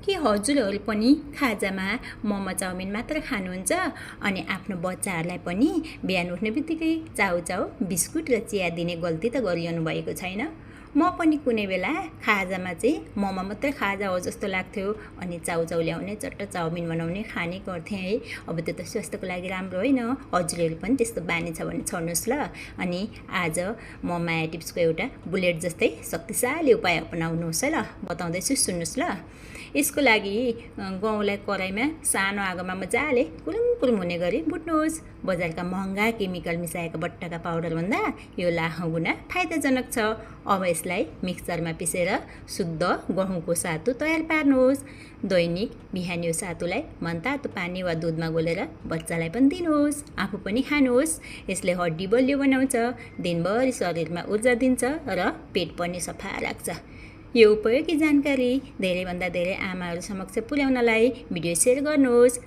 के हजुरहरू पनि खाजामा मोमो चाउमिन मात्र खानुहुन्छ अनि आफ्नो बच्चाहरूलाई पनि बिहान उठ्ने बित्तिकै चाउचाउ बिस्कुट र चिया दिने गल्ती त गरिरहनु भएको छैन? म पनि कुनै बेला खाजामा चाहिँ मोमो मात्रै खाजा हो जस्तो लाग्थ्यो अनि चाउचाउ ल्याउने चट्ट चाउमिन बनाउने खाने गर्थेँ है। अब त्यो त स्वास्थ्यको लागि राम्रो होइन। हजुरहरू पनि त्यस्तो बानी छ भने छोड्नुहोस् ल। अनि आज म माया टिप्सको एउटा बुलेट जस्तै शक्तिशाली उपाय अपनाउनुहोस् है ल, बताउँदैछु सुन्नुहोस् ल। यसको लागि गहुँलाई कराईमा सानो आगोमा मजाले कुरुम कुरुम हुने गरी भुट्नुहोस्। बजारका महँगा केमिकल मिसाएका बट्टाका पाउडरभन्दा यो लाखौँ गुणा फाइदाजनक छ। अब यसलाई मिक्सरमा पिसेर शुद्ध गहुँको सातु तयार पार्नुहोस्। दैनिक बिहान यो सातुलाई मनतातो पानी वा दुधमा गोलेर बच्चालाई पनि दिनुहोस्, आफू पनि खानुहोस्। यसले हड्डी बलियो बनाउँछ, दिनभरि शरीरमा ऊर्जा दिन्छ र पेट पनि सफा राख्छ। यो उपयोगी जानकारी धेरैभन्दा धेरै आमाहरू समक्ष पुर्याउनलाई भिडियो सेयर गर्नुहोस्।